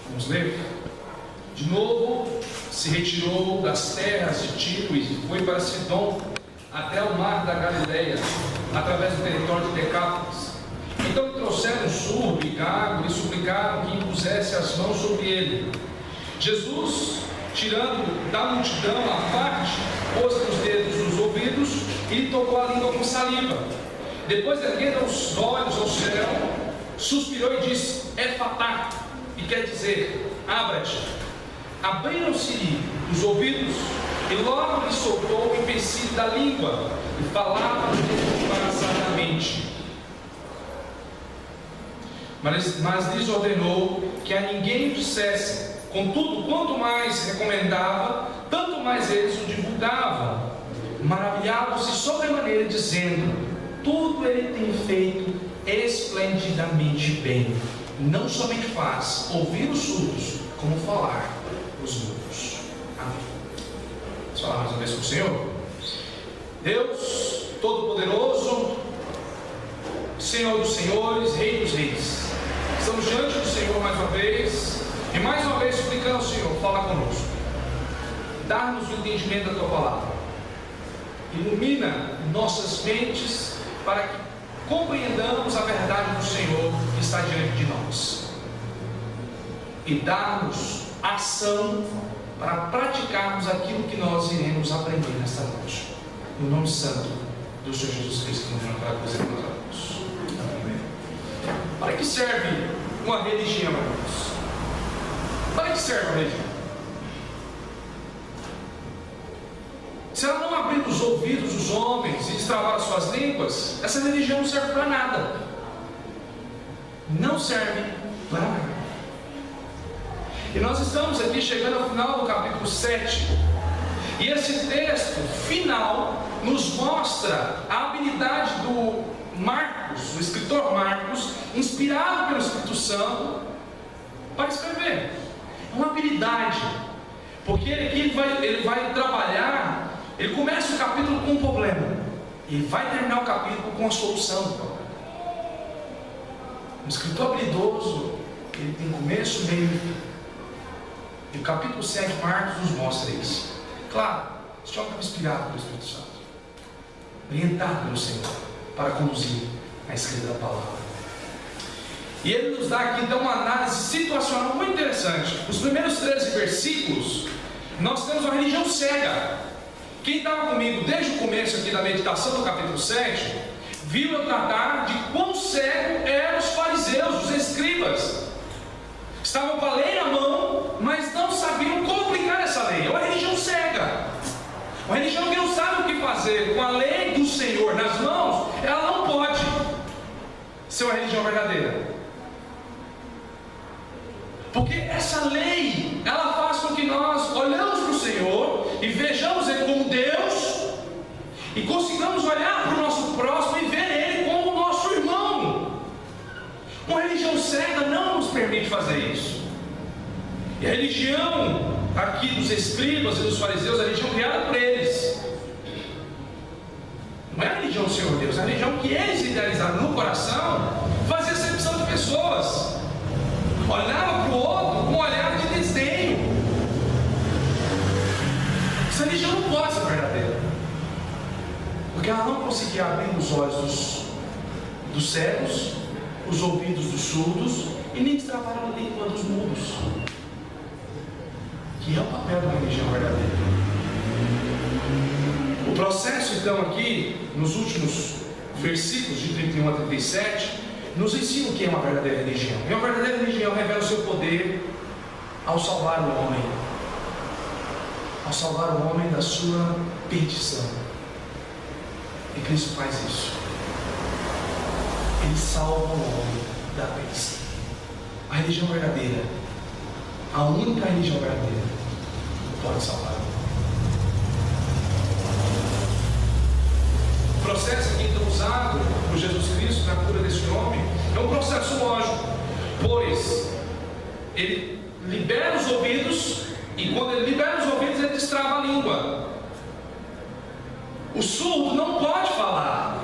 Vamos ler? De novo, se retirou das terras de Tiro e foi para Sidom, até o mar da Galileia, através do território de Decápolis. Então trouxeram surdo e gago e suplicaram que impusesse as mãos sobre ele. Jesus, tirando da multidão a parte, pôs-lhe os dedos nos ouvidos e lhe tocou a língua com saliva. Depois, erguendo os olhos ao céu, suspirou e disse: Efatá, e quer dizer, abra-te. Abriram-se os ouvidos, e logo lhe soltou o empecilho da língua, e falava embaraçadamente. Mas lhes ordenou que a ninguém o dissesse. Contudo, quanto mais recomendava, tanto mais eles o divulgavam. Maravilhavam-se sobremaneira, dizendo: tudo ele tem feito esplendidamente bem. Não somente faz ouvir os surdos, como falar os mudos. Amém. Vamos falar mais uma vez com o Senhor. Deus Todo-Poderoso, Senhor dos Senhores, Rei dos Reis, estamos diante do Senhor mais uma vez, e mais uma vez suplicando ao Senhor: fala conosco, dá-nos o entendimento da Tua Palavra, ilumina nossas mentes para que compreendamos a verdade do Senhor que está diante de nós, e dá-nos ação para praticarmos aquilo que nós iremos aprender nesta noite, no nome santo do Senhor Jesus Cristo, que nos para coisa que nós amamos. Amém. Para que serve uma religião, irmãos? Para que serve a religião? Se ela não abrir os ouvidos dos homens e destravar as suas línguas, essa religião não serve para nada. Não serve para nada. E nós estamos aqui chegando ao final do capítulo 7. E esse texto final nos mostra a habilidade do Marcos, do escritor Marcos, inspirado pelo Espírito Santo, para escrever. É uma habilidade. Porque ele vai trabalhar. Ele começa o capítulo com um problema e vai terminar o capítulo com a solução do problema. Um escritor habilidoso, ele tem começo, meio e fim. E o capítulo 7 de Marcos nos mostra isso. Claro, este homem estava inspirado pelo Espírito Santo, orientado pelo Senhor para conduzir a escrita da palavra. E ele nos dá aqui então uma análise situacional muito interessante. Os primeiros 13 versículos, nós temos uma religião cega. Quem estava comigo desde o começo aqui da meditação do capítulo 7, viu eu tratar de quão cego eram os fariseus, os escribas. Estavam com a lei na mão, mas não sabiam como aplicar essa lei. É uma religião cega. Uma religião que não sabe o que fazer com a lei do Senhor nas mãos, ela não pode ser uma religião verdadeira. Porque essa lei, ela faz com que nós olhamos para o Senhor e vejamos Ele como Deus, e consigamos olhar para o nosso próximo e ver Ele como o nosso irmão. Uma religião cega não nos permite fazer isso. E a religião aqui dos escribas e dos fariseus, a religião criada por eles, não é a religião do Senhor Deus, é a religião que eles idealizaram no coração, fazia acepção de pessoas, olhava para o outro com um olhar de desdenho. Essa religião não pode ser verdadeira, porque ela não conseguia abrir os olhos dos cegos, os ouvidos dos surdos, e nem destravar a língua dos mudos, que é o papel da religião verdadeira. O processo então aqui, nos últimos versículos de 31 a 37, nos ensina o que é uma verdadeira religião. E uma verdadeira religião revela o seu poder ao salvar o homem. Ao salvar o homem da sua perdição. E Cristo faz isso. Ele salva o homem da perdição. A religião verdadeira, a única religião verdadeira, pode salvar o homem. O processo aqui então usado por Jesus Cristo na cura desse homem é um processo lógico, pois ele libera os ouvidos, e quando ele libera os ouvidos ele destrava a língua. O surdo não pode falar,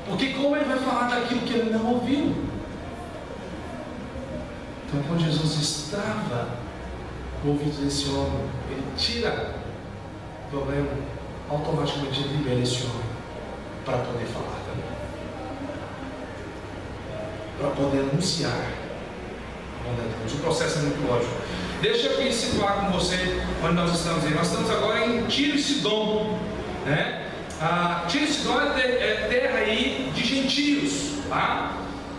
porque como ele vai falar daquilo que ele não ouviu? Então quando Jesus destrava o ouvido desse homem, ele tira o problema, automaticamente ele libera esse homem para poder falar também, para poder anunciar a bondade de Deus. O processo é muito lógico. Deixa eu aqui situar com você onde nós estamos aí. Nós estamos agora em Tiro e Sidom, né? Tiro e Sidom é terra aí de gentios, tá?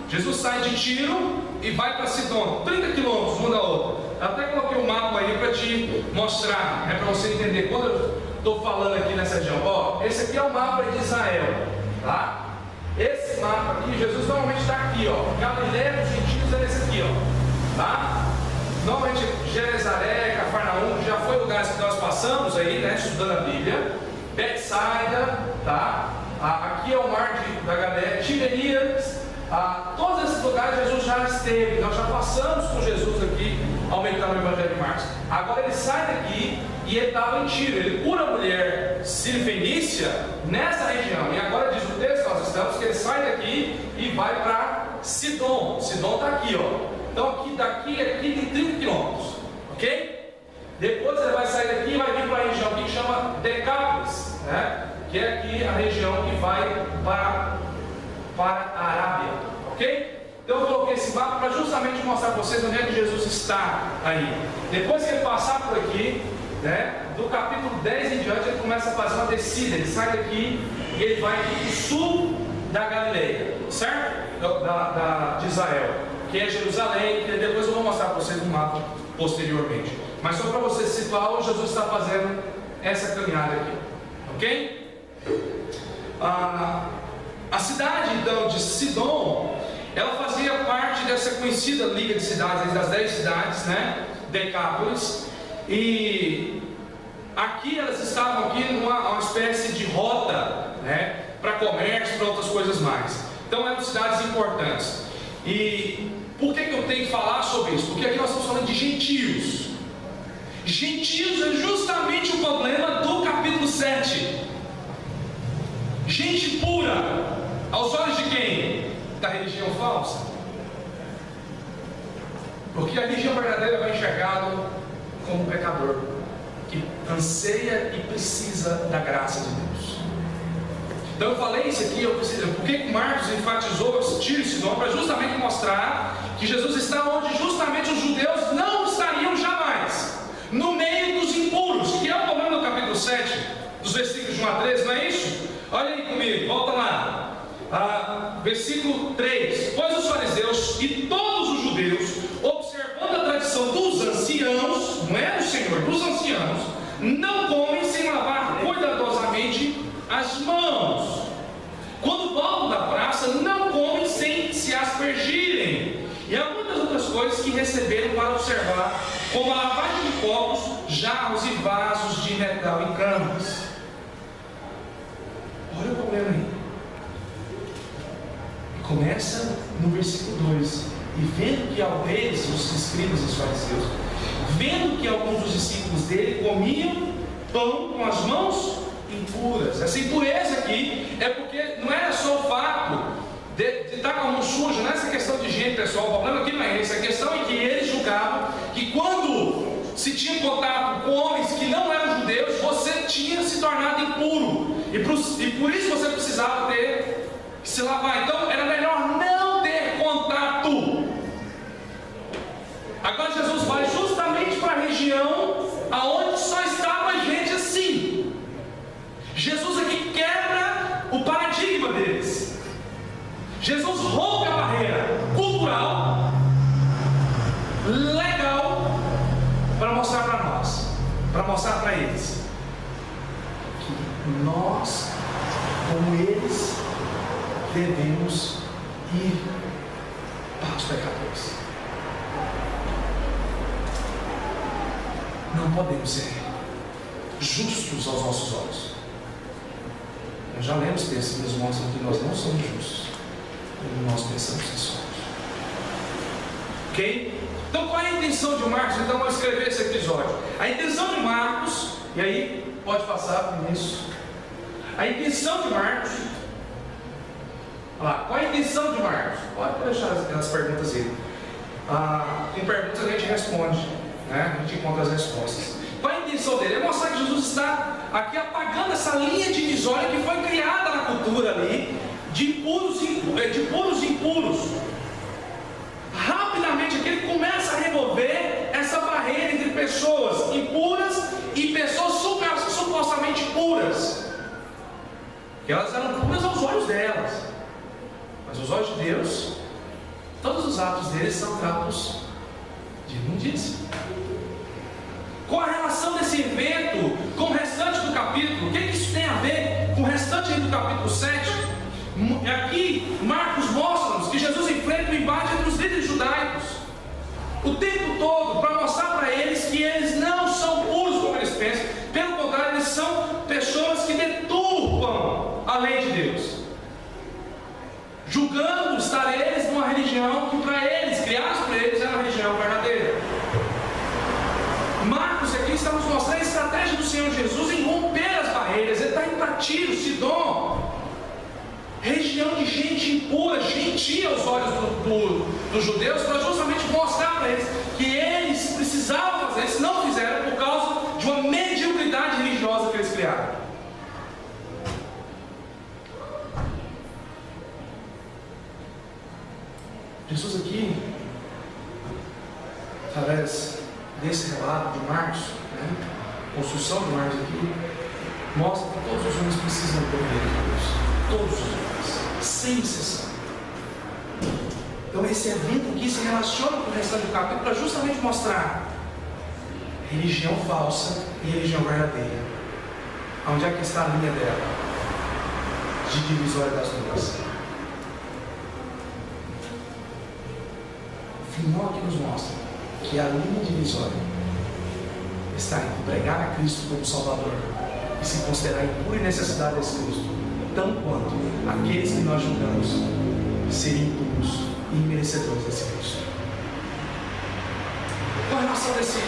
Jesus sai de Tiro e vai para Sidom, 30 quilômetros uma da outra. Eu até coloquei um mapa aí para te mostrar, para você entender. Quando eu estou falando aqui nessa região, ó, esse aqui é o mapa de Israel, tá? Esse mapa aqui, Jesus normalmente está aqui, ó. Galileia dos gentios é esse aqui, ó, tá? Normalmente Genezaré, Cafarnaum, já foi lugares que nós passamos aí, né, estudando a Bíblia. Betsaida, tá? Aqui é o mar da Galileia, Tiberias, todos esses lugares Jesus já esteve. Nós já passamos com Jesus aqui, aumentando o Evangelho de Marcos. Agora ele sai daqui e ele estava em Tiro. Ele cura a mulher sírio-fenícia nessa região. E agora diz o texto, nós estamos, que ele sai daqui e vai para Sidom. Sidom está aqui, ó. Então aqui tem 30 quilômetros, ok? Depois ele vai sair daqui e vai vir para a região aqui que chama Decápolis, né? Que é aqui a região que vai para a Arábia, ok? Então eu coloquei esse mapa para justamente mostrar para vocês onde é que Jesus está aí. Depois que ele passar por aqui, né, do capítulo 10 em diante, ele começa a fazer uma descida. Ele sai daqui e ele vai para o sul da Galileia, certo? De Israel, que é Jerusalém, que depois eu vou mostrar para vocês no mapa posteriormente. Mas só para você situar onde Jesus está fazendo essa caminhada aqui, ok? A cidade então de Sidom, ela fazia parte dessa conhecida liga de cidades, das 10 cidades, né? Decápolis. E aqui elas estavam aqui numa espécie de rota, né? Para comércio, para outras coisas mais. Então eram cidades importantes. E por que eu tenho que falar sobre isso? Porque aqui nós estamos falando de gentios. Gentios é justamente o problema do capítulo 7. Gente pura, aos olhos de quem? Da religião falsa. Porque a religião verdadeira vai enxergá-lo como um pecador que anseia e precisa da graça de Deus. Então eu falei isso aqui, por que Marcos enfatizou Tiro e Sidom? Para justamente mostrar que Jesus está onde justamente os judeus não estariam jamais, no meio dos impuros, que é o problema do capítulo 7, dos versículos de 1 a 13, não é isso? Olha aí comigo, volta lá, versículo 3: Pois os fariseus e todos os judeus, observando a tradição dos anciãos, não é do Senhor, dos anciãos, não comem sem lavar cuidadosamente as mãos. Quando voltam da praça, não comem sem se aspergirem. E há muitas outras coisas que receberam para observar, como a lavagem de copos, jarros e vasos de metal em camas. Olha o problema aí. Começa no versículo 2: E vendo que ao deles, os escribas e os fariseus, vendo que alguns dos discípulos dele comiam pão com as mãos impuras. Essa impureza aqui é porque não era só o fato de estar com a mão suja, não é essa questão de higiene pessoal. O problema aqui não é esse. A questão é que eles julgavam que quando se tinha contato com homens que não eram judeus, você tinha se tornado impuro, e por isso você precisava ter que se lavar. Então era melhor não ter contato. Agora Jesus vai justamente para a região aonde só estava gente assim, Jesus rompe a barreira cultural, legal, para mostrar para nós, para mostrar para eles, que nós, como eles, devemos ir para os pecadores. Não podemos ser justos aos nossos olhos. Nós já lemos textos que nos mostram que nós não somos justos como nós pensamos que somos. Ok? Então qual é a intenção de Marcos? Então vamos escrever esse episódio. A intenção de Marcos, e aí pode passar por isso. A intenção de Marcos. Olha lá, qual é a intenção de Marcos? Pode deixar as perguntas aí. Tem perguntas que a gente responde, né? A gente encontra as respostas. Qual é a intenção dele? É mostrar que Jesus está aqui apagando essa linha divisória que foi criada na cultura ali, de puros e impuros. Rapidamente aqui ele começa a remover essa barreira entre pessoas impuras e pessoas supostamente puras. Que elas eram puras aos olhos delas, mas aos olhos de Deus, todos os atos deles são atos de imundícia. Qual a relação desse evento com o restante do capítulo? O que isso tem a ver com o restante do capítulo 7? Aqui Marcos mostra-nos que Jesus enfrenta o embate entre os líderes judaicos o tempo todo, para mostrar para eles que eles não são puros como eles pensam. Pelo contrário, eles são pessoas que deturpam a lei de Deus, julgando estar eles numa religião que para eles, criados por eles, era uma religião verdadeira. Marcos aqui está nos mostrando a estratégia do Senhor Jesus em romper as barreiras. Ele está indo para Tiro, Sidom, região de gente impura, gentia aos olhos dos judeus, para justamente mostrar para eles que eles precisavam fazer, eles não fizeram por causa de uma mediocridade religiosa que eles criaram. Jesus aqui, através desse relato de Marcos, né, construção de Marcos aqui, mostra que todos os homens precisam do poder de Deus. Todos os homens, sem exceção. Então esse evento aqui se relaciona com o restante do capítulo para justamente mostrar religião falsa e religião verdadeira. Onde é que está a linha dela? De divisória das duas. O final aqui nos mostra que a linha divisória está em pregar a Cristo como Salvador e se considerar impuro e necessidade desse Cristo, tão quanto aqueles que nós julgamos serem impuros e merecedores desse Cristo. Qual a relação desse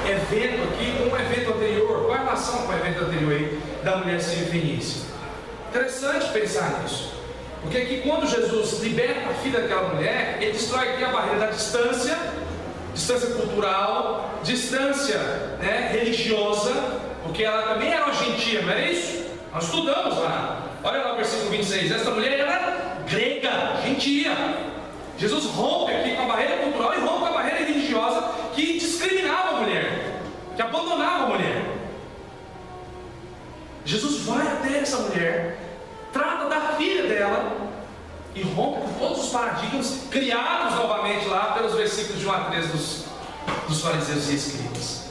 evento aqui com o evento anterior? Qual a relação com o evento anterior aí da mulher sírio-fenícia? Interessante pensar nisso. Porque aqui quando Jesus liberta a filha daquela mulher, ele destrói aqui a barreira da distância cultural, distância, né, religiosa, porque ela também era uma gentia, não era isso? Nós estudamos lá. Olha lá o versículo 26. Esta mulher era grega, gentia. Jesus rompe aqui com a barreira cultural e rompe com a barreira religiosa que discriminava a mulher, que abandonava a mulher. Jesus vai até essa mulher, trata da filha dela e rompe com todos os paradigmas criados novamente lá pelos versículos de 1 a 3 dos fariseus e escribas.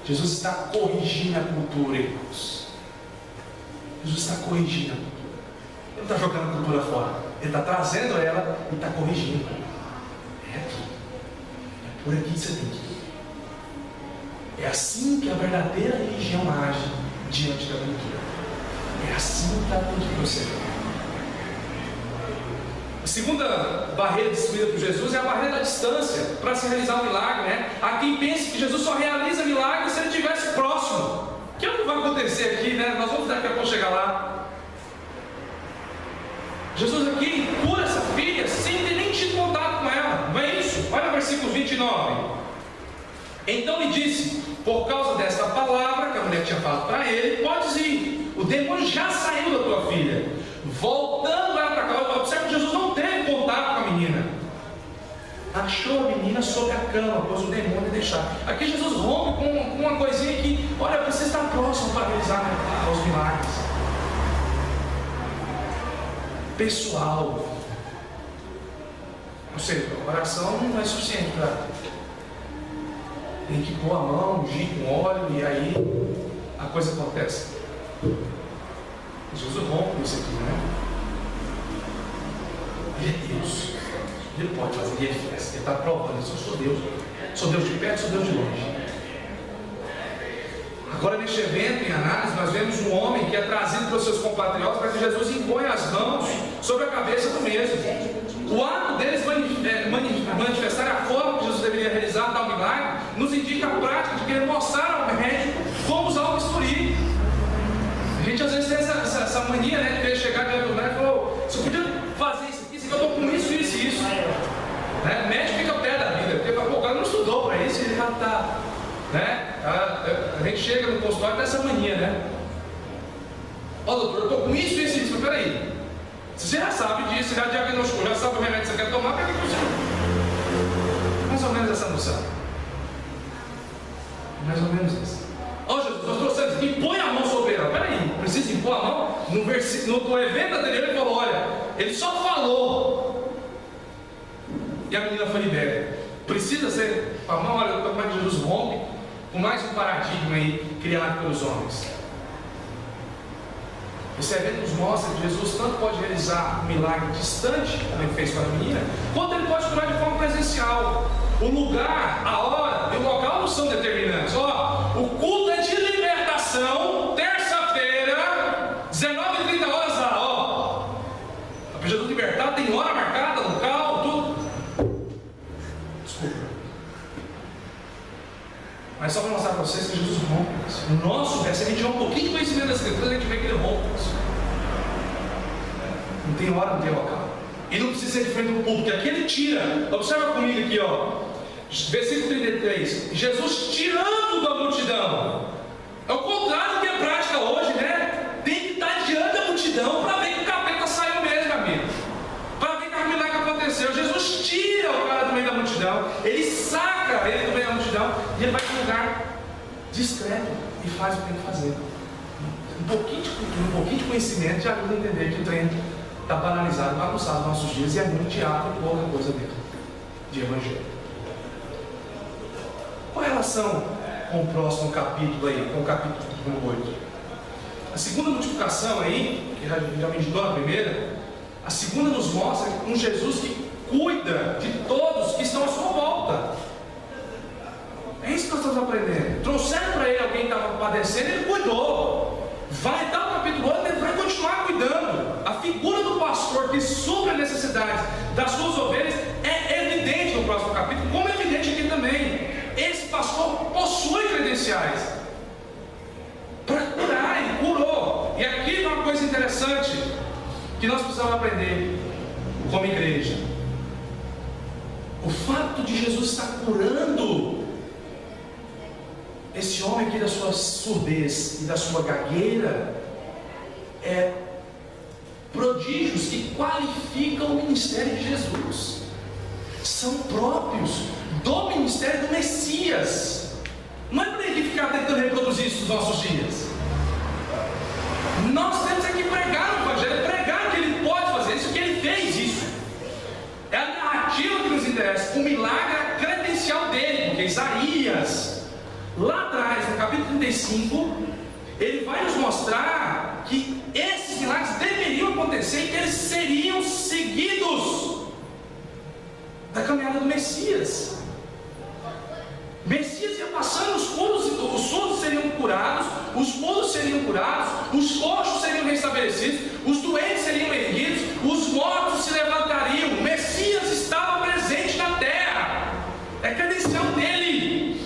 Jesus está corrigindo a cultura, irmãos. Jesus está corrigindo a cultura. Ele não está jogando a cultura fora. Ele está trazendo ela e está corrigindo. É aqui. É por aqui que você tem que ir. É assim que a verdadeira religião age diante da cultura. É assim que ela tem que proceder. A segunda barreira destruída por Jesus é a barreira da distância para se realizar um milagre, né? Há quem pense que Jesus só realiza milagres se ele estivesse próximo. Que é o que vai acontecer aqui, né? Nós vamos daqui a pouco chegar lá. Jesus aqui cura essa filha sem ter nem tido contato com ela, não é isso? Olha o versículo 29. Então lhe disse: por causa desta palavra que a mulher tinha falado para ele, podes ir, o demônio já saiu da tua filha. Voltando ela para cá, observa que Jesus não teve contato com a menina, achou a menina sobre a cama, pôs o demônio e deixar. Aqui Jesus rompe com uma coisinha que, olha, você está próximo para realizar os milagres. Pessoal, Ou seja, a oração não é suficiente para. Tem que pôr a mão, ungir com óleo e aí a coisa acontece. Jesus rompe isso aqui, né? Ele é Deus. Ele pode fazer, ele faz. Ele está provando isso. Eu sou Deus. Sou Deus de perto, sou Deus de longe. Agora, neste evento, em análise, nós vemos um homem que é trazido pelos seus compatriotas para que Jesus impõe as mãos sobre a cabeça do mesmo. O ato deles manifestar a forma que Jesus deveria realizar tal milagre nos indica a prática de querer mostrar ao médico como usar o bisturi. A gente às vezes tem essa mania, né, de querer chegar diante do médico e falar: você podia fazer isso aqui, eu estou com isso, isso e isso. Né? O médico fica pé da vida, porque o cara não estudou para isso, ele já está. Né? A gente chega no consultório dessa mania, né? Ó, doutor, eu estou com isso, isso e isso. Mas peraí, você já sabe disso, você já diagnosticou, já sabe o remédio que você quer tomar, para que você? Mais ou menos essa noção. Mais ou menos isso. Ó, Jesus, nós trouxemos aqui, impõe a mão sobre ela. Peraí, precisa impor a mão? No evento anterior ele falou: olha, ele só falou e a menina foi liberta. Precisa ser com a mão. Olha, como é que Jesus rompe com mais um paradigma aí criado pelos homens. Esse evento nos mostra que Jesus tanto pode realizar um milagre distante, como ele fez com a menina, quanto ele pode curar de forma presencial. O lugar, a hora e o local não são determinantes. Ó, o culto é de libertação, terça-feira, 19h30 lá, ó. Para Jesus libertar, tem hora marcada, local, tudo. Desculpa. Mas só para mostrar para vocês que Jesus rompe isso. O nosso, se a gente tiver um pouquinho de conhecimento das Escrituras, a gente vê que ele rompe isso. Não tem hora, não tem local. E não precisa ser diferente do público, porque aqui ele tira. Observa comigo aqui, ó. Versículo 33. Jesus tirando da multidão. É o contrário do que é prática hoje, né? Tem que estar diante da multidão para ver que o capeta saiu mesmo, amigo. Para ver que a milagre aconteceu. Jesus tira o cara do meio da multidão. Ele saca ele do meio da multidão. E ele vai para um lugar discreto e faz o que tem que fazer. Um pouquinho de cultura, um pouquinho de conhecimento já ajuda a entender que o trem está banalizado, bagunçado nos nossos dias, e é muito teatro e pouca coisa dentro de evangelho. Qual a relação com o próximo capítulo aí, com o capítulo número 8? A segunda multiplicação aí, que já meditou na primeira, a segunda nos mostra um Jesus que cuida de todos que estão à sua volta. É isso que nós estamos aprendendo. Trouxeram para ele alguém que estava padecendo, ele cuidou. Vai dar o capítulo 8, ele vai continuar cuidando. A figura do pastor que supre a necessidade das suas ovelhas é evidente no próximo capítulo, como é evidente aqui também. Esse pastor possui credenciais para curar, ele curou. E aqui tem uma coisa interessante que nós precisamos aprender como igreja. O fato de Jesus estar curando esse homem aqui da sua surdez e da sua gagueira é prodígios que qualificam o ministério de Jesus. São próprios do ministério do Messias. Não é para ele ficar tentando reproduzir isso nos nossos dias. Nós temos que pregar o Evangelho, pregar que ele pode fazer isso, que ele fez isso. É a narrativa que nos interessa. O milagre é a credencial dele, porque Isaías, lá atrás, no capítulo 35, ele vai nos mostrar que esses milagres deveriam acontecer e que eles seriam seguidos da caminhada do Messias. Messias ia passando, os surdos seriam curados, os mudos seriam curados, os coxos seriam restabelecidos, os doentes seriam erguidos, os mortos se levantariam. O Messias estava presente na terra. É credencial dele.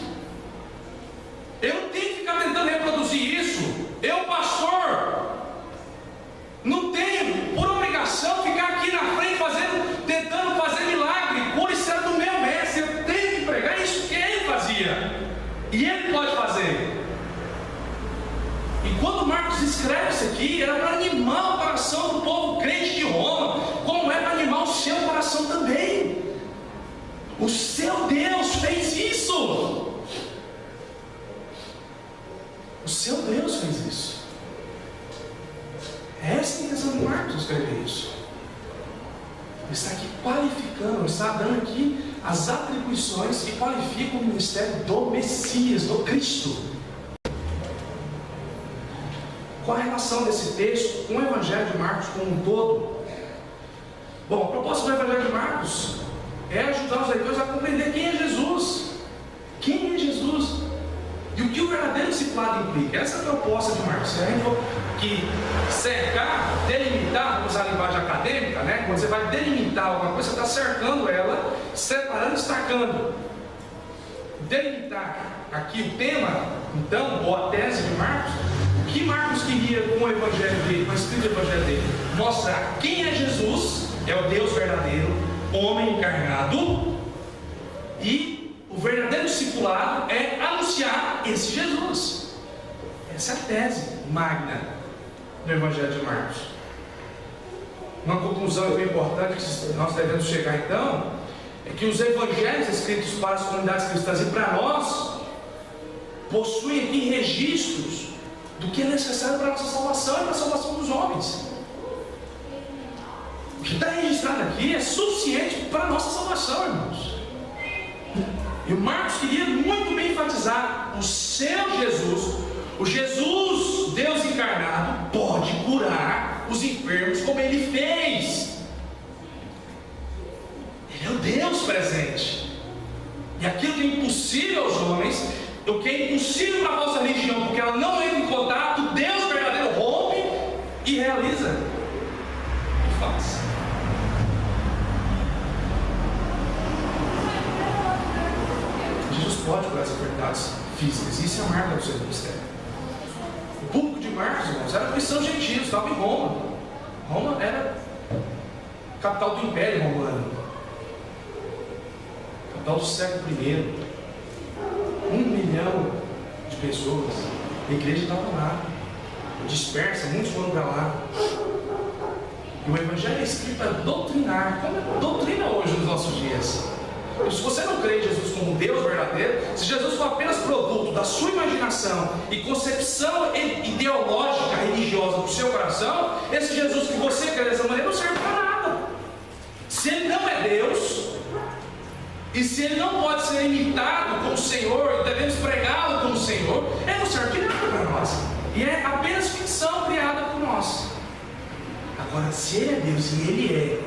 Eu não tenho que ficar tentando reproduzir isso. Eu, pastor, não tenho por obrigação ficar aqui na frente tentando fazer milagre. Cura isso é do meu mestre. Eu tenho que pregar isso que ele fazia. E ele pode fazer. E quando Marcos escreve isso aqui, era para animar o coração do povo crente de Roma, como é para animar o seu coração também. O seu Deus fez isso. O seu Deus fez isso. Essa é a intenção de Marcos escrever isso. Ele está aqui qualificando, está dando aqui as atribuições que qualificam o ministério do Messias, do Cristo. Qual a relação desse texto com o Evangelho de Marcos como um todo? Bom, a proposta do Evangelho de Marcos é ajudar os leitores a compreender quem é Jesus. Quem é Jesus? E o que o verdadeiro discipulado implica? Essa é a proposta de Marcos. Se a gente for que cercar, delimitar, vamos usar a linguagem acadêmica, né? Quando você vai delimitar alguma coisa, você está cercando ela, separando e destacando. Delimitar aqui o tema, então, ou a tese de Marcos. O que Marcos queria com o evangelho dele, com a escrita do evangelho dele? Mostrar quem é Jesus, é o Deus verdadeiro, homem encarnado, e o verdadeiro discipulado é anunciar esse Jesus. Essa é a tese magna do evangelho de Marcos. Uma conclusão bem importante que nós devemos chegar então, é que os evangelhos escritos para as comunidades cristãs e para nós, possuem aqui registros do que é necessário para a nossa salvação e para a salvação dos homens. O que está registrado aqui é suficiente para a nossa salvação, irmãos. E o Marcos queria muito bem enfatizar: o seu Jesus, o Jesus, Deus encarnado, pode curar os enfermos como Ele fez. Ele é o Deus presente. E aquilo que é impossível aos homens, o que é impossível para a vossa religião, porque ela não entra em contato, Deus verdadeiro rompe e realiza. E faz. Jesus pode curar as enfermidades físicas. Isso é a marca do seu ministério. O público de Marcos, irmãos, era cristãos gentios, estava em Roma. Roma era capital do Império Romano, capital do século I. 1 milhão de pessoas. A igreja estava lá, dispersa, muitos foram para lá. E o evangelho é escrito para doutrinar, como é doutrina hoje nos nossos dias. E se você não crê em Jesus como Deus verdadeiro, se Jesus for apenas produto da sua imaginação e concepção ideológica, religiosa do seu coração, esse Jesus que você crê dessa maneira não serve para nada. Se ele não é Deus, e se ele não pode ser imitado como Senhor, e devemos pregá-lo como Senhor, ele não serve de nada para nós. E é apenas ficção criada por nós. Agora, se ele é Deus e ele é,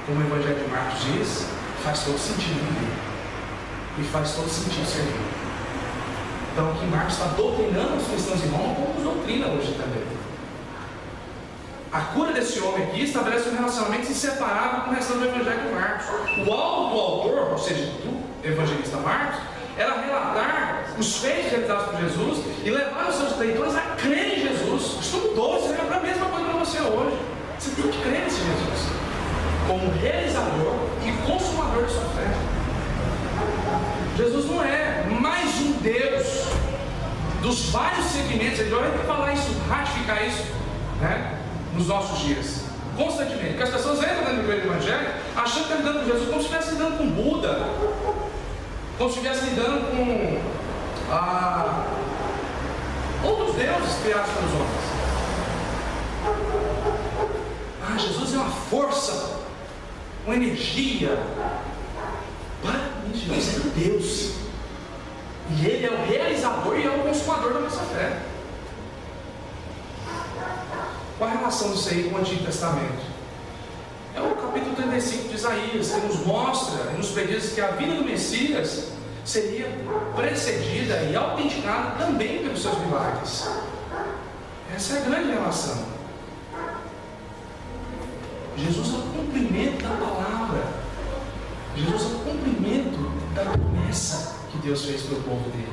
como o Evangelho de Marcos diz, faz todo sentido viver. E faz todo sentido servir. Então, aqui Marcos está doutrinando os cristãos em Roma, como nos doutrina hoje também. A cura desse homem aqui estabelece um relacionamento inseparável com o restante do Evangelho de Marcos. O alvo do autor, ou seja, do evangelista Marcos, era relatar os feitos realizados por Jesus e levar os seus leitores a crer em Jesus. Isso mudou, isso é a mesma coisa para você hoje. Você tem que crer nesse Jesus como realizador e consumador de sua fé. Jesus não é mais um Deus dos vários segmentos. Ele vai falar isso, ratificar isso, né? Nos nossos dias, constantemente, porque as pessoas entram dentro do evangelho achando que estão lidando com Jesus como se estivesse lidando com Buda, como se estivesse lidando com outros deuses criados pelos homens. Jesus é uma força, uma energia. Jesus é Deus, e Ele é o realizador e é o consumador da nossa fé. Qual a relação disso aí com o Antigo Testamento? É o capítulo 35 de Isaías, que nos mostra e nos prediz que a vida do Messias seria precedida e autenticada também pelos seus milagres. Essa é a grande relação. Jesus é o cumprimento da palavra. Jesus é o cumprimento da promessa que Deus fez para o povo dele.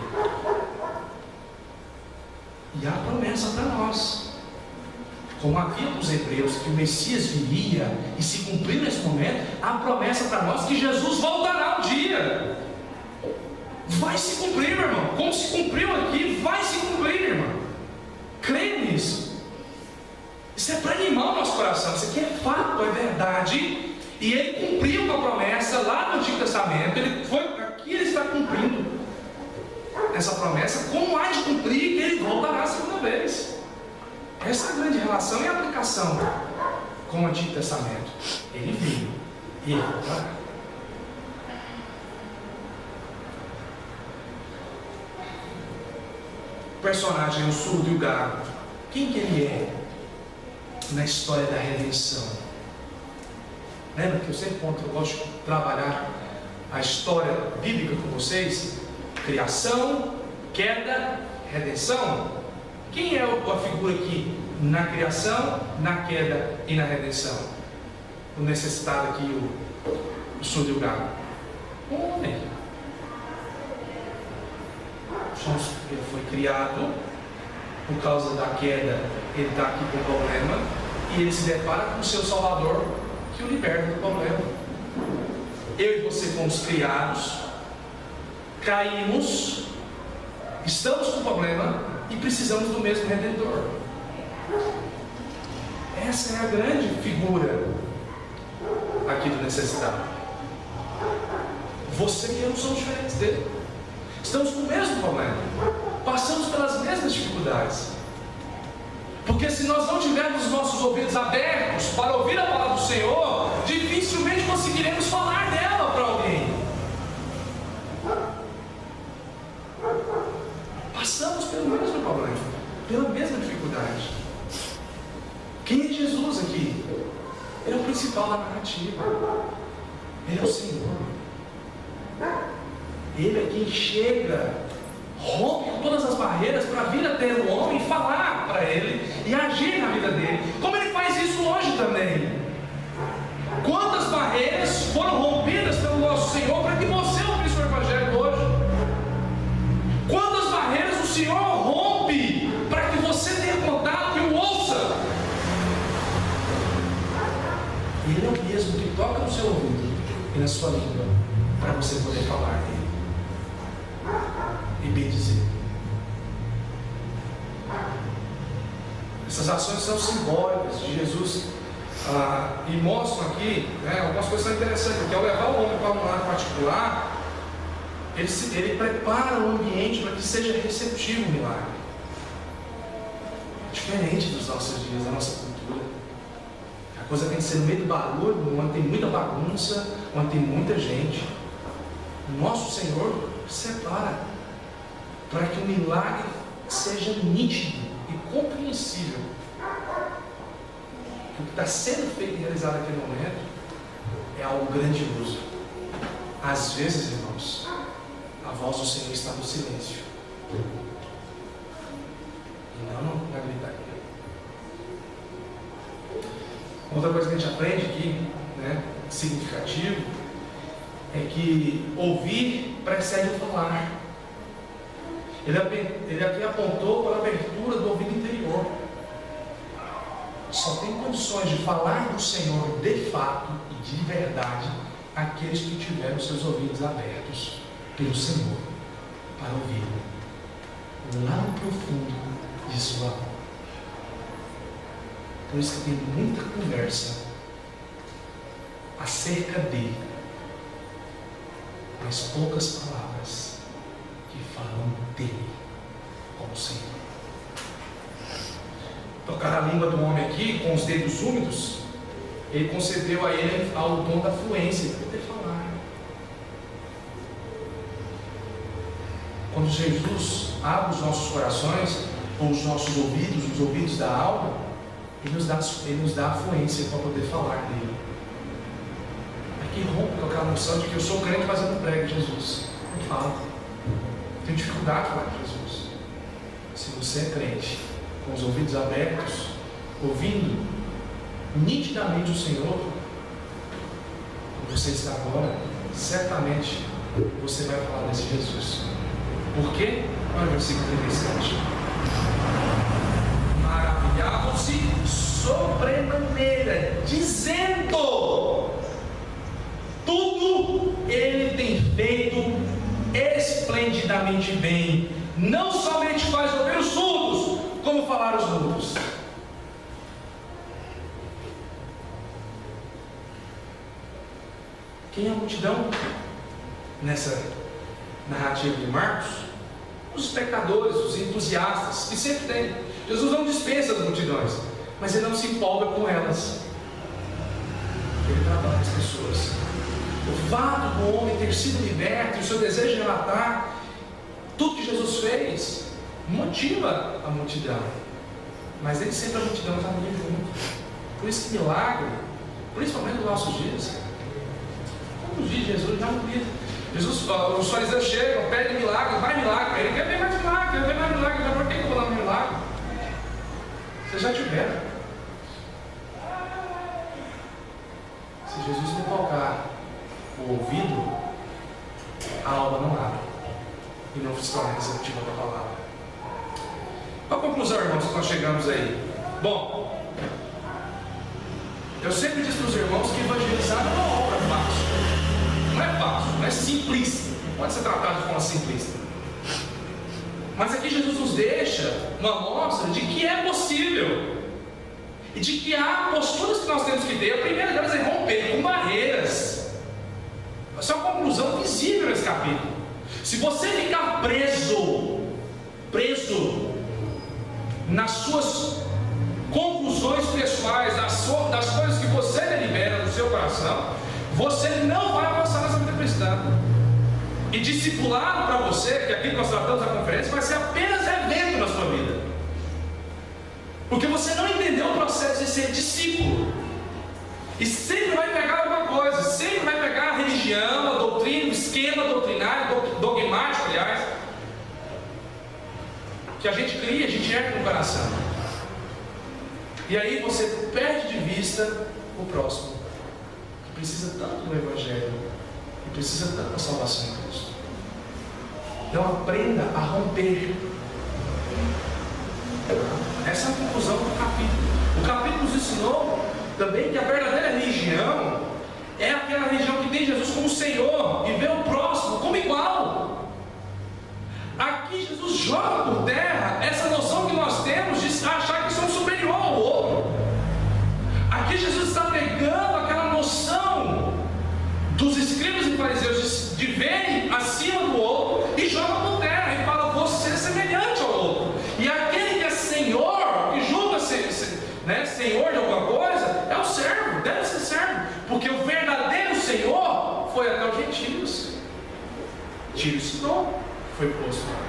E há promessa para nós. Como havia para os hebreus que o Messias viria e se cumpriu nesse momento, há promessa para nós que Jesus voltará um dia. Vai se cumprir, meu irmão. Como se cumpriu aqui, vai se cumprir, irmão. Creia nisso. Isso é para animar o nosso coração. Isso aqui é fato, é verdade. E ele cumpriu com a promessa lá no Antigo Testamento. Aqui ele está cumprindo essa promessa. Como há de cumprir que ele voltará a segunda vez? Essa é a grande relação e aplicação com o Antigo Testamento. Ele veio. E ele voltará. O personagem, o surdo e o gago, quem que ele é na história da redenção? Lembra que eu sempre conto, eu gosto de trabalhar a história bíblica com vocês? Criação, queda, redenção. Quem é a figura aqui na criação, na queda e na redenção? O necessitado aqui, o surdo e o gago. O homem. Ele foi criado, por causa da queda, ele está aqui com problema, e ele se depara com o seu Salvador, que o liberta do problema. Eu e você fomos criados, caímos, estamos com problema e precisamos do mesmo Redentor. Essa é a grande figura aqui do necessitado. Você e eu não somos diferentes dele. Estamos com o mesmo problema, passamos pelas mesmas dificuldades. Porque se nós não tivermos os nossos ouvidos abertos para ouvir a palavra do Senhor, dificilmente conseguiremos falar dela para alguém. Passamos pelo mesmo problema, pela mesma dificuldade. Quem é Jesus aqui? Ele é o principal da narrativa. Ele é o Senhor. Ele é quem chega, rompe todas as barreiras para vir até o homem e falar para ele e agir na vida dele, como ele faz isso hoje também. Quantas barreiras foram rompidas pelo nosso Senhor para que você ouvisse o Evangelho hoje? Quantas barreiras o Senhor rompe para que você tenha contato e o ouça? Ele é o mesmo que toca no seu ouvido e na sua língua para você poder falar dele e bem dizer. Essas ações são simbólicas de Jesus e mostram aqui, algumas coisas são interessantes, porque ao levar o homem para um lado particular, ele prepara o ambiente para que seja receptivo o milagre. Diferente dos nossos dias, da nossa cultura. A coisa tem que ser no meio do barulho, onde tem muita bagunça, onde tem muita gente. O nosso Senhor separa para que o milagre seja nítido e compreensível. O que está sendo feito e realizado naquele momento é algo grandioso. Às vezes, irmãos, a voz do Senhor está no silêncio. E não na gritaria. Outra coisa que a gente aprende aqui, significativo, é que ouvir precede o falar. Ele aqui apontou para a abertura do ouvido interior. Só tem condições de falar do Senhor de fato e de verdade aqueles que tiveram seus ouvidos abertos pelo Senhor para ouvi-lo lá no profundo de sua alma. Por isso que tem muita conversa acerca dele, mas poucas palavras que falam dele como Senhor. Tocar a língua do homem aqui com os dedos úmidos, ele concedeu a ele o dom da fluência de poder falar. Quando Jesus abre os nossos corações, ou os nossos ouvidos, os ouvidos da alma, Ele nos dá a fluência para poder falar dele. Aqui rompe com aquela noção de que eu sou crente, mas eu não prego Jesus. Não falo. Tenho dificuldade de falar de Jesus. Se você é crente, com os ouvidos abertos, ouvindo nitidamente o Senhor, como você está agora, certamente você vai falar desse Jesus. Por quê? Olha o versículo 37. Maravilhavam-se sobremaneira, dizendo: tudo ele tem feito esplendidamente bem. Não somente faz ouvir os surdos, como falar os mudos. Quem é a multidão nessa narrativa de Marcos? Os espectadores, os entusiastas, que sempre tem. Jesus não dispensa as multidões, mas ele não se empolga com elas. Ele trabalha as pessoas. O fato do homem ter sido liberto e o seu desejo de relatar tudo que Jesus fez motiva a multidão. Mas ele sempre a multidão está ali junto. Por isso que milagre, principalmente nos nossos dias, como diz Jesus, já não queria. Jesus, os fariseus chegam, pedem milagre, mais milagre. Ele quer ver mais milagre, quer ver mais milagre. Mas por que eu vou dar um milagre? Vocês já tiveram. Se Jesus não tocar o ouvido, a alma não abre e não se torna receptiva da palavra. Para a conclusão, irmãos, que nós chegamos aí. Bom, eu sempre disse para os irmãos que evangelizar não é uma obra fácil. Não é fácil, não é simplista. Pode ser tratado de forma simplista. Mas aqui Jesus nos deixa uma amostra de que é possível. E de que há posturas que nós temos que ter. A primeira delas é romper com barreiras. Essa é uma conclusão visível nesse capítulo. Se você ficar preso nas suas conclusões pessoais, das coisas que você delibera no seu coração, você não vai avançar nessa vida cristã. E discipulado para você, que aqui nós tratamos na conferência, vai ser apenas evento na sua vida. Porque você não entendeu o processo de ser discípulo. E sempre vai pegar alguma coisa, sempre vai pegar a religião, a doutrina, o esquema doutrinário, dogmático, aliás, que a gente cria, a gente erra no coração. E aí você perde de vista o próximo, que precisa tanto do Evangelho, que precisa tanto da salvação em Cristo. Então aprenda a romper. Essa é a conclusão do capítulo. O capítulo nos ensinou também que a verdadeira religião é aquela religião que tem Jesus como Senhor e vê o próximo como igual. Aqui Jesus joga por terra essa noção que nós temos de achar que somos superior ao outro. Aqui Jesus está pegando aquela noção dos escribas e fariseus de verem acima do outro e joga por terra e fala: você é semelhante ao outro. E aquele que é Senhor, que julga ser Senhor de alguma coisa, é o servo, deve ser servo, porque o verdadeiro Senhor foi até os gentios. Tiro Sidom foi posto lá.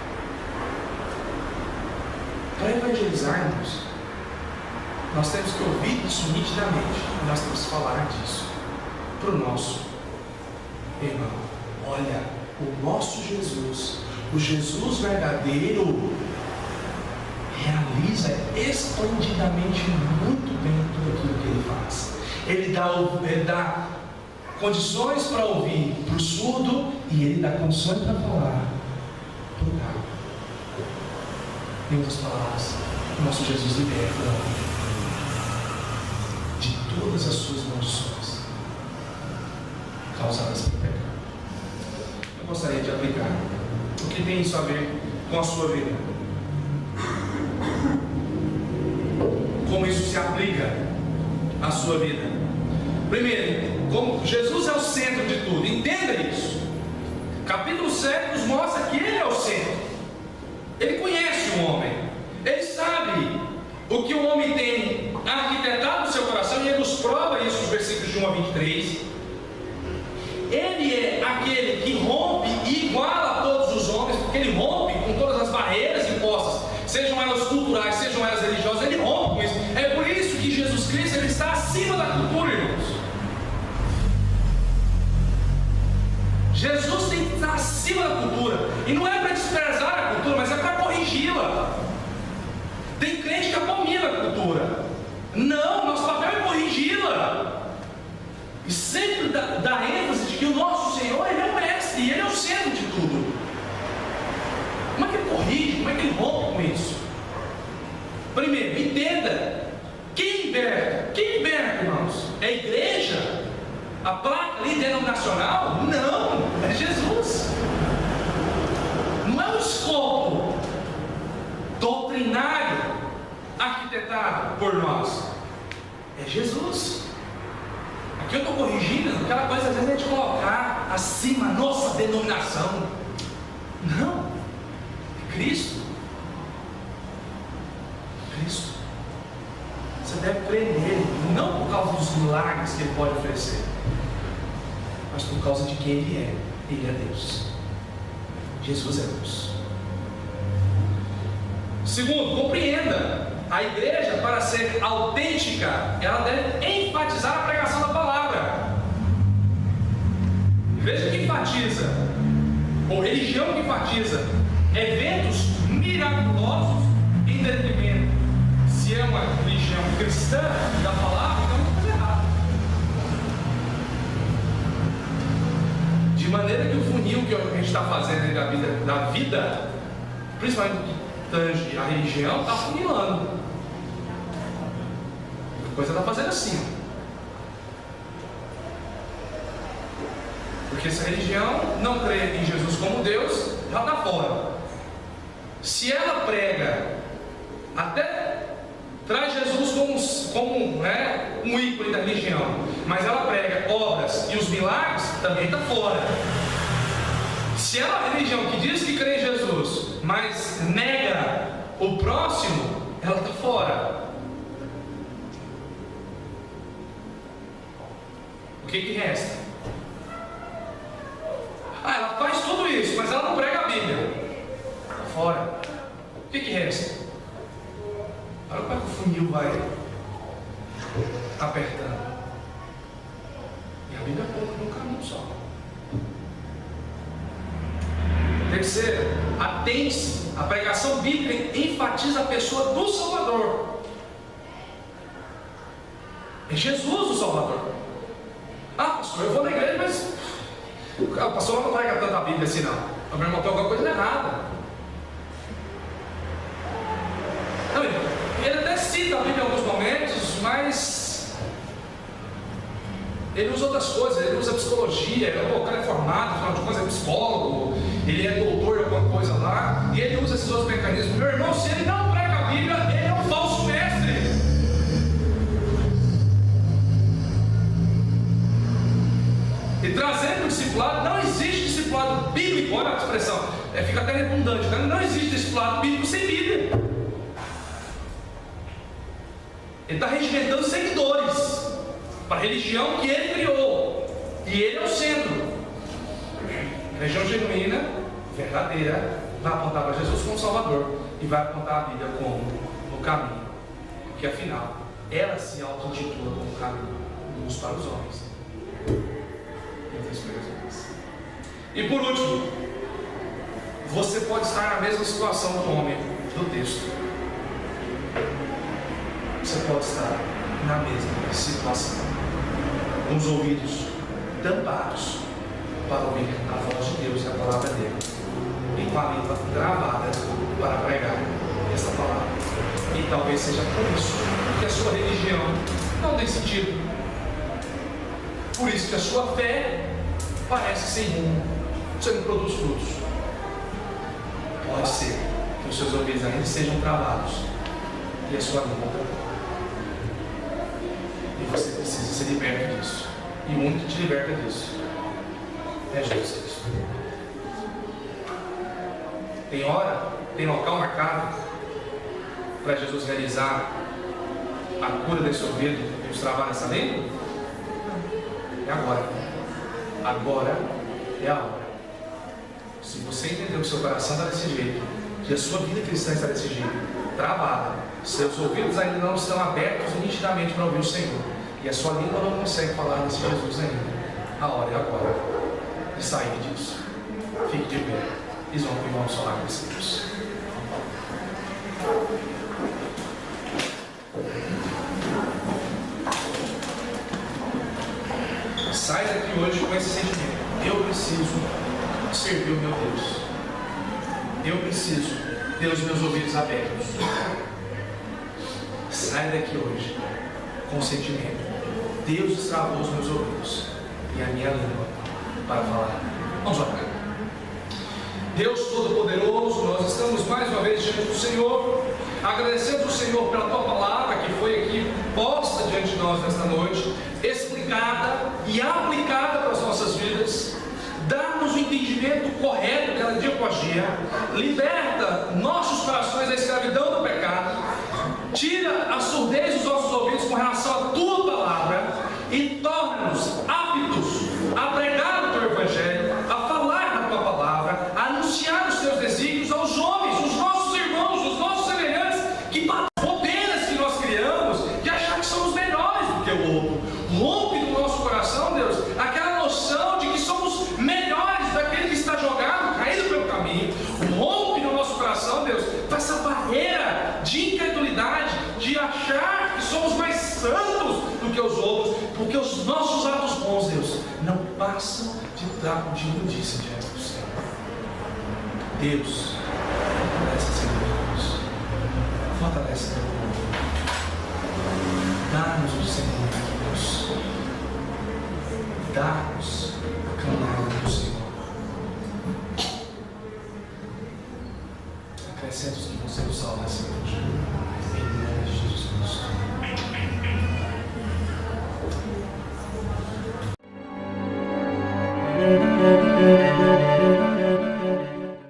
Para evangelizarmos, nós temos que ouvir isso nitidamente, e nós temos que falar disso para o nosso irmão. Olha, o nosso Jesus, o Jesus verdadeiro, realiza esplendidamente muito bem tudo aquilo que ele faz. Ele dá condições para ouvir para o surdo e ele dá condições para falar para o gago. Em outras palavras, o nosso Jesus liberta de todas as suas maldições causadas pelo pecado. Eu gostaria de aplicar o que tem isso a ver com a sua vida. Como isso se aplica à sua vida? Primeiro, como Jesus é o centro de tudo, entenda isso. Capítulo 7 nos mostra que Ele é o centro. Ele conhece o homem, Ele sabe o que o homem tem arquitetado no seu coração, e Ele nos prova isso nos versículos de 1 a 23. Ele é aquele que rompe e iguala a todos os homens, porque Ele rompe com todas as barreiras impostas, sejam elas culturais, sejam elas religiosas. Ele rompe com isso. É por isso que Jesus Cristo, Ele está acima da cultura, irmãos. Jesus tem que estar acima da cultura, e não é para desprezar a cultura, mas é para corrigi-la. Tem crente que abomina a cultura. Não, nosso papel é corrigi-la. E sempre dá ênfase de que o nosso Senhor, Ele é o mestre, e Ele é o centro de tudo. Como é que Ele corrige? Como é que Ele rompe com isso? Primeiro, entenda: quem liberta? Quem liberta, irmãos? É a igreja? A placa ali denominacional? Não, é Jesus. Não é um escopo doutrinário arquitetado por nós. É Jesus. Aqui eu estou corrigindo aquela coisa, às vezes, é de colocar acima a nossa denominação. Não, é Cristo. Cristo. Você deve crer nele, não por causa dos milagres que ele pode oferecer, mas por causa de quem ele é. Ele é Deus. Jesus é Deus. Segundo, compreenda. A igreja, para ser autêntica, ela deve enfatizar a pregação da palavra. Veja que enfatiza, ou religião que enfatiza, eventos miraculosos em detrimento. Se é uma religião cristã da palavra, então não está errado. De maneira que o funil que a gente está fazendo da vida, principalmente no que tange a religião, está funilando. A coisa está fazendo assim. Porque se a religião não crê em Jesus como Deus, já está fora. Se ela prega, até traz Jesus como um ícone da religião, mas ela prega obras e os milagres, também está fora. Se ela é uma religião que diz que crê em Jesus, mas nega o próximo, ela está fora. O que resta? Ela faz tudo isso, mas ela não prega a Bíblia. Está fora. O que resta? Olha como é que o funil vai apertando. E a Bíblia aponta para um caminho só. Terceiro, atente-se. A pregação bíblica enfatiza a pessoa do Salvador. É Jesus o Salvador. Pastor, eu vou na igreja, mas o pastor não prega tanto a Bíblia assim não. O meu irmão tem alguma coisa errada. Não, ele até cita a Bíblia em alguns momentos, mas ele usa outras coisas. Ele usa psicologia. O cara é formado, afinal de contas é psicólogo, ele é doutor de alguma coisa lá, e ele usa esses outros mecanismos. Meu irmão, se ele não prega a Bíblia, ele é um falso mestre. E trazendo o discipulado, não existe discipulado bíblico. Olha a expressão, fica até redundante, né? Não existe discipulado bíblico sem Bíblia. Ele está regimentando seguidores para a religião que ele criou, e ele é o centro. A religião genuína, verdadeira, vai apontar para Jesus como Salvador e vai apontar a Bíblia como o caminho, porque afinal ela se auto-intitula como caminho, luz para os homens. E por último, você pode estar na mesma situação do homem do texto. Você pode estar na mesma situação, com os ouvidos tampados para ouvir a voz de Deus e a palavra dele, e com a língua travada para pregar essa palavra. E talvez seja por isso que a sua religião não tem sentido. Por isso que a sua fé parece sem rumo, você não produz frutos. Pode ser que os seus ouvidos ainda sejam travados e a sua língua também. E você precisa ser liberto disso. E o único que te liberta disso é Jesus Cristo. Tem hora, tem local marcado para Jesus realizar a cura desse ouvido e os travar nessa língua? É agora. Agora é a hora. Se você entender que o seu coração está desse jeito, que a sua vida cristã está desse jeito, travada, seus ouvidos ainda não estão abertos nitidamente para ouvir o Senhor, e a sua língua não consegue falar desse Jesus ainda, a hora é agora de sair disso. Fique de pé e vamos falar com esse Deus. Sai daqui hoje com esse sentimento. Eu preciso servir o meu Deus. Eu preciso ter os meus ouvidos abertos. Sai daqui hoje com o sentimento. Deus destravou os meus ouvidos e a minha língua para falar. Vamos orar. Deus Todo-Poderoso, nós estamos mais uma vez diante do Senhor, agradecendo ao Senhor pela Tua palavra que foi aqui posta diante de nós nesta noite, explicada e aplicada para as nossas vidas. Dá-nos o entendimento correto dela dia após dia, liberta nossos corações da escravidão do pecado, tira a surdez dos nossos ouvidos com relação à tua palavra e torna-nos aptos a pregar o teu evangelho, a falar da tua palavra, a anunciar os teus desígnios aos homens, os nossos irmãos, os nossos semelhantes, que bobeiras que nós criamos de achar que somos melhores do que o outro. Rompe no nosso coração, Deus, aquela noção de que somos melhores daquele que está jogado, caído pelo caminho. Rompe no nosso coração, Deus, com essa barreira de incredulidade, de achar que somos mais santos do que os outros, porque os nossos atos bons, Deus, não passam de trapo de imundícia diante do Senhor. Deus, fortalece esse Deus, fortalece teu povo, dá-nos o Senhor, Deus, dá-nos a caminhada do Senhor. Acrescenta os que vão ser salvos nessa noite, em nome de Jesus Cristo.